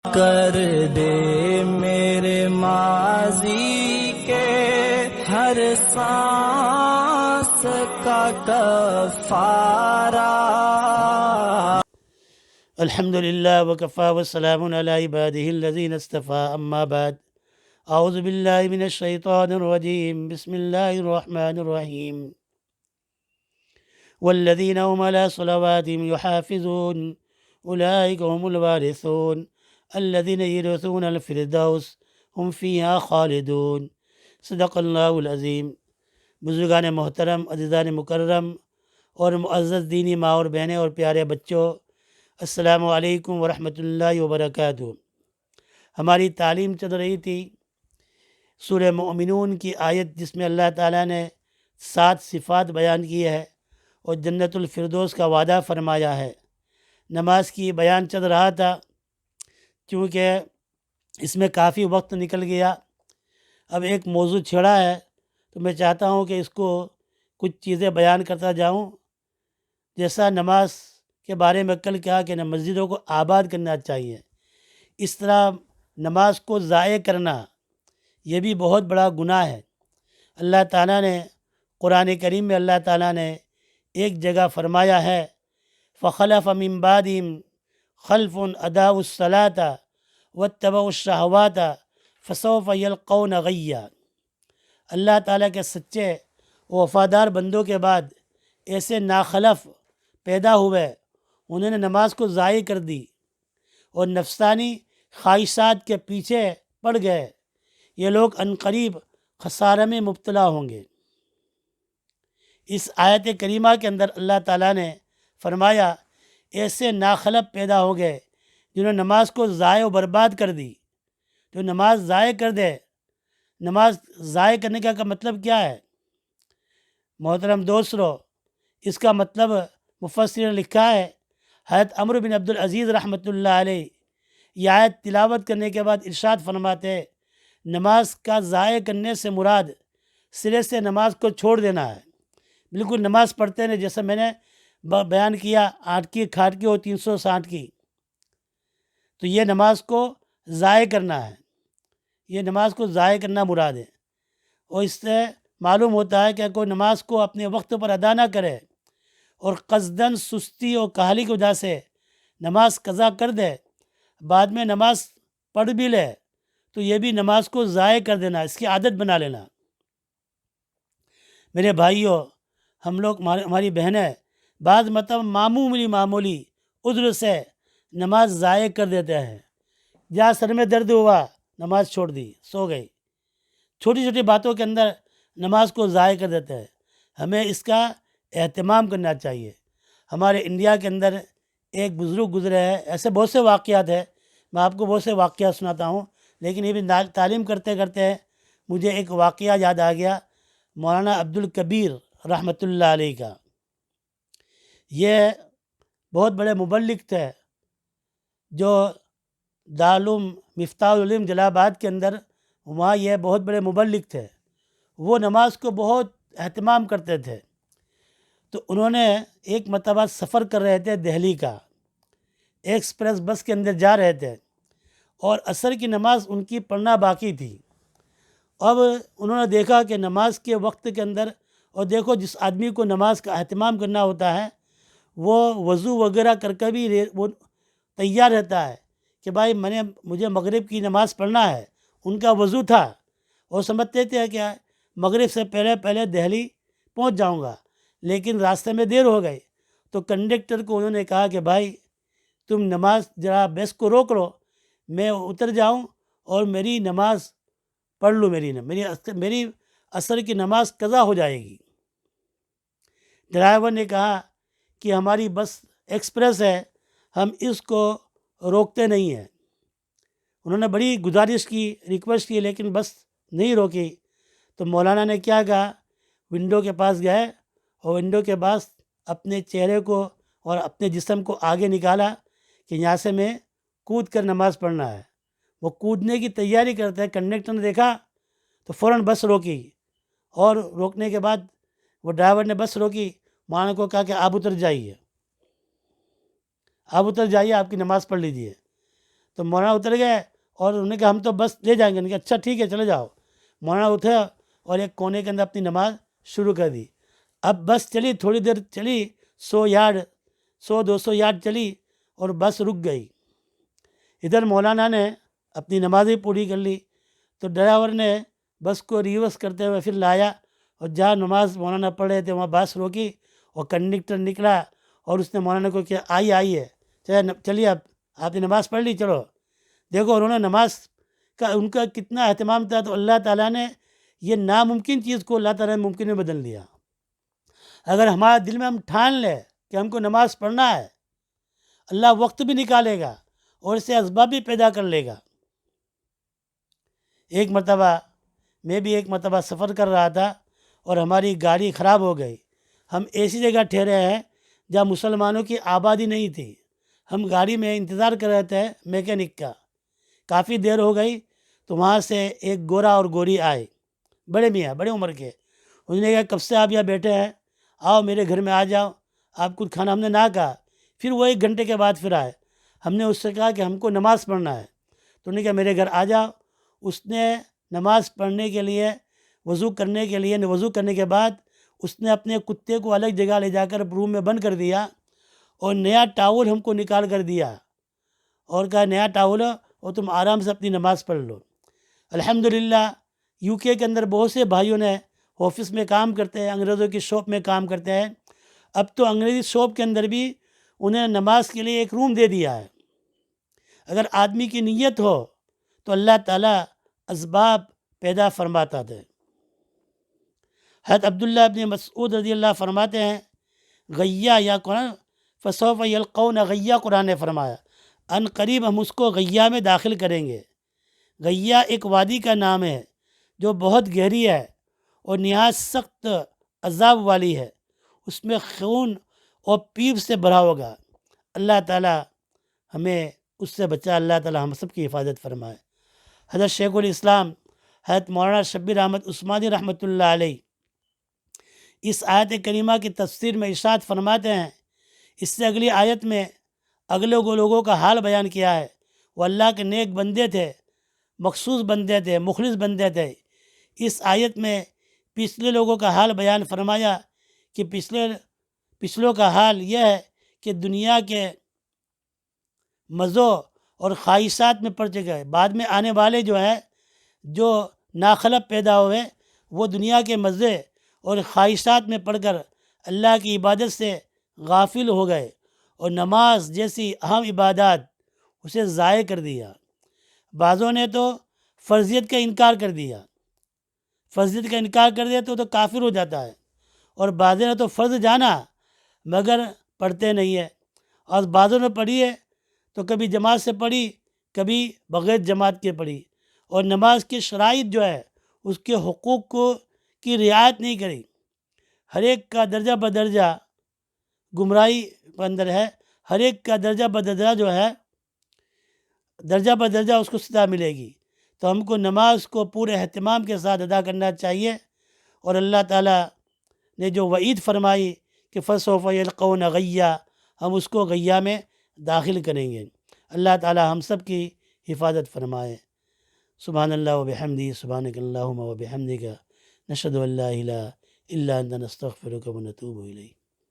کر دے میرے ماضی کے ہر سانس کا کفارہ۔ الحمد للہ وکفا والسلام علی عبادہ الذین اصطفیٰ، اما بعد، اعوذ باللہ من الشیطان الرجیم، بسم اللہ الرحمن الرحیم۔ والذین هم علی صلواتهم یحافظون اولئک هم الوارثون الذین یرثون الفردوس هم فیہا خالدون۔ صدق اللہ العظیم۔ بزرگان محترم، عزیزان مکرم اور معزز دینی ماں اور بہنیں اور پیارے بچوں، السلام علیکم ورحمۃ اللہ وبرکاتہ۔ ہماری تعلیم چل رہی تھی سورہ مومنون کی آیت، جس میں اللہ تعالیٰ نے 7 صفات بیان کی ہے اور جنت الفردوس کا وعدہ فرمایا ہے۔ نماز کی بیان چل رہا تھا، چونکہ اس میں کافی وقت نکل گیا۔ اب ایک موضوع چھڑا ہے تو میں چاہتا ہوں کہ اس کو کچھ چیزیں بیان کرتا جاؤں۔ جیسا نماز کے بارے میں کل کہا کہ مسجدوں کو آباد کرنا چاہیے، اس طرح نماز کو ضائع کرنا یہ بھی بہت بڑا گناہ ہے۔ اللہ تعالیٰ نے قرآن کریم میں اللہ تعالیٰ نے ایک جگہ فرمایا ہے، فخلف من بعدہم خلف اضاعوا الصلاۃ واتبعوا الشہوات فسوف یلقون غیا۔ اللہ تعالیٰ کے سچے وفادار بندوں کے بعد ایسے ناخلف پیدا ہوئے، انہوں نے نماز کو ضائع کر دی اور نفسانی خواہشات کے پیچھے پڑ گئے۔ یہ لوگ عنقریب خسارے میں مبتلا ہوں گے۔ اس آیت کریمہ کے اندر اللہ تعالیٰ نے فرمایا ایسے ناخلف پیدا ہو گئے جنہوں نے نماز کو ضائع و برباد کر دی۔ جو نماز ضائع کر دے، نماز ضائع کرنے کا مطلب کیا ہے؟ محترم دوستو، اس کا مطلب مفسرین نے لکھا ہے، حضرت عمر بن عبد العزیز رحمۃ اللہ علیہ یہ آیت تلاوت کرنے کے بعد ارشاد فرماتے ہیں، نماز کا ضائع کرنے سے مراد سرے سے نماز کو چھوڑ دینا ہے۔ بالکل نماز پڑھتے ہیں جیسے میں نے بیان کیا، 8 کی کھاٹ کی اور 360 کی، تو یہ نماز کو ضائع کرنا ہے، یہ نماز کو ضائع کرنا مراد ہے۔ اور اس سے معلوم ہوتا ہے کہ کوئی نماز کو اپنے وقت پر ادا نہ کرے اور قصداً سستی اور کاہلی کی وجہ سے نماز قضا کر دے، بعد میں نماز پڑھ بھی لے، تو یہ بھی نماز کو ضائع کر دینا، اس کی عادت بنا لینا۔ میرے بھائیوں، ہم لوگ، ہماری بہنیں بعض معمولی عذر سے نماز ضائع کر دیتے ہیں۔ جہاں سر میں درد ہوا، نماز چھوڑ دی، سو گئی۔ چھوٹی چھوٹی باتوں کے اندر نماز کو ضائع کر دیتے ہیں۔ ہمیں اس کا اہتمام کرنا چاہیے۔ ہمارے انڈیا کے اندر ایک بزرگ گزرے ہیں، ایسے بہت سے واقعات ہیں، میں آپ کو بہت سے واقعات سناتا ہوں، لیکن یہ بھی تعلیم کرتے کرتے مجھے ایک واقعہ یاد آ گیا، مولانا عبدالکبیر رحمۃ اللہ علیہ کا۔ یہ بہت بڑے مبلغ تھے، جو دارالعلوم مفتاح العلم جلال آباد کے اندر، وہاں یہ بہت بڑے مبلغ تھے۔ وہ نماز کو بہت اہتمام کرتے تھے۔ تو انہوں نے ایک مرتبہ سفر کر رہے تھے دہلی کا، ایکسپریس بس کے اندر جا رہے تھے اور عصر کی نماز ان کی پڑھنا باقی تھی۔ اب انہوں نے دیکھا کہ نماز کے وقت کے اندر، اور دیکھو جس آدمی کو نماز کا اہتمام کرنا ہوتا ہے وہ وضو وغیرہ کر کے بھی وہ تیار رہتا ہے کہ بھائی مجھے مغرب کی نماز پڑھنا ہے۔ ان کا وضو تھا اور سمجھتے تھے کہ مغرب سے پہلے دہلی پہنچ جاؤں گا، لیکن راستے میں دیر ہو گئی۔ تو کنڈکٹر کو انہوں نے کہا کہ بھائی تم نماز ذرا بس کو روک لو، میں اتر جاؤں اور میری نماز پڑھ لوں، میری عصر کی نماز قضا ہو جائے گی۔ ڈرائیور نے کہا کہ ہماری بس ایکسپریس ہے، ہم اس کو روکتے نہیں ہیں۔ انہوں نے بڑی گزارش کی، ریکویسٹ کی، لیکن بس نہیں روکی۔ تو مولانا نے کیا کہا، ونڈو کے پاس گئے اور ونڈو کے پاس اپنے چہرے کو اور اپنے جسم کو آگے نکالا کہ یہاں سے میں کود کر نماز پڑھنا ہے۔ وہ کودنے کی تیاری کرتے ہیں، کنڈکٹر نے دیکھا تو فوراً بس روکی، اور روکنے کے بعد وہ ڈرائیور نے بس روکی، مولانا کو کہا کہ آپ اتر جائیے، آپ اتر جائیے، آپ کی نماز پڑھ لیجیے۔ تو مولانا اتر گئے اور انہوں نے کہا ہم تو بس لے جائیں گے. انہوں نے کہا اچھا ٹھیک ہے چلے جاؤ. مولانا اٹھے اور ایک کونے کے اندر اپنی نماز شروع کر دی. اب بس چلی، تھوڑی دیر چلی، 100-200 یارڈ چلی اور بس رک گئی. ادھر مولانا نے اپنی نماز بھی پوری کر لی. تو ڈرائیور نے بس کو ریورس کرتے ہوئے پھر لایا اور جہاں نماز مولانا پڑھ رہے تھے وہاں بس روکی اور کنڈکٹر نکلا اور اس نے مولانا کو کیا آئیے چلیے آپ نے نماز پڑھ لی چلو. دیکھو انہوں نے نماز کا ان کا کتنا اہتمام تھا. تو اللہ تعالیٰ نے یہ ناممکن چیز کو اللہ تعالیٰ نے ممکن میں بدل دیا. اگر ہمارے دل میں ہم ٹھان لیں کہ ہم کو نماز پڑھنا ہے، اللہ وقت بھی نکالے گا اور اسے اسباب بھی پیدا کر لے گا. ایک مرتبہ سفر کر رہا تھا اور ہماری گاڑی خراب ہو گئی. ہم ایسی جگہ ٹھہرے ہیں جہاں مسلمانوں کی آبادی نہیں تھی. ہم گاڑی میں انتظار کر رہے تھے میکینک کا. کافی دیر ہو گئی تو وہاں سے ایک گورا اور گوری آئے، بڑے میاں، بڑے عمر کے. انہوں نے کہا کب سے آپ یہاں بیٹھے ہیں، آؤ میرے گھر میں آ جاؤ، آپ کچھ کھانا. ہم نے نہ کہا. پھر وہ 1 گھنٹے کے بعد پھر آئے. ہم نے اس سے کہا کہ ہم کو نماز پڑھنا ہے. تو انہوں نے کہا میرے گھر آ جاؤ. اس نے نماز پڑھنے کے لیے وضو کرنے کے بعد اس نے اپنے کتے کو الگ جگہ لے جا کر روم میں بند کر دیا اور نیا ٹاول ہم کو نکال کر دیا اور کہا نیا ٹاول اور تم آرام سے اپنی نماز پڑھ لو. الحمدللہ UK کے اندر بہت سے بھائیوں نے آفس میں کام کرتے ہیں، انگریزوں کی شاپ میں کام کرتے ہیں. اب تو انگریزی شاپ کے اندر بھی انہیں نماز کے لیے ایک روم دے دیا ہے. اگر آدمی کی نیت ہو تو اللہ تعالیٰ اسباب پیدا فرماتا ہے. حضرت عبداللہ ابن مسعود رضی اللہ فرماتے ہیں غیہ یا قرآن فسوف یلقون غیہ، قرآن نے فرمایا ان قریب ہم اس کو غیہ میں داخل کریں گے. غیہ ایک وادی کا نام ہے جو بہت گہری ہے اور نہایت سخت عذاب والی ہے. اس میں خون اور پیپ سے بھرا ہوگا. اللہ تعالیٰ ہمیں اس سے بچا. اللہ تعالیٰ ہم سب کی حفاظت فرمائے. حضرت شیخ الاسلام حضرت مولانا شبیر احمد عثمانی رحمۃ اللہ علیہ اس آیت کریمہ کی تفسیر میں ارشاد فرماتے ہیں، اس سے اگلی آیت میں اگلے لوگوں کا حال بیان کیا ہے. وہ اللہ کے نیک بندے تھے، مخصوص بندے تھے، مخلص بندے تھے. اس آیت میں پچھلے لوگوں کا حال بیان فرمایا کہ پچھلوں کا حال یہ ہے کہ دنیا کے مزوں اور خواہشات میں پڑ چکے. بعد میں آنے والے جو ناخلب پیدا ہوئے وہ دنیا کے مزے اور خواہشات میں پڑ کر اللہ کی عبادت سے غافل ہو گئے اور نماز جیسی اہم عبادات اسے ضائع کر دیا. بعضوں نے تو فرضیت کا انکار کر دیا. فرضیت کا انکار کر دیا تو کافر ہو جاتا ہے. اور بعضوں نے تو فرض جانا مگر پڑھتے نہیں ہے. اور بعضوں نے پڑھی ہے تو کبھی جماعت سے پڑھی، کبھی بغیر جماعت کے پڑھی، اور نماز کی شرائط اس کے حقوق کی رعایت نہیں کری. ہر ایک کا درجہ بدرجہ گمراہی کے اندر ہے. ہر ایک کا درجہ بدرجہ درجہ بدرجہ اس کو سزا ملے گی. تو ہم کو نماز کو پورے اہتمام کے ساتھ ادا کرنا چاہیے. اور اللہ تعالیٰ نے جو وعید فرمائی کہ فسوف یلقون غیہ، ہم اس کو غیہ میں داخل کریں گے. اللہ تعالیٰ ہم سب کی حفاظت فرمائے. سبحان اللہ و بحمدہ، سبحانک اللہم و بحمدک، نشہد ان لا الہ الا انت نستغفرک و نتوب الیک.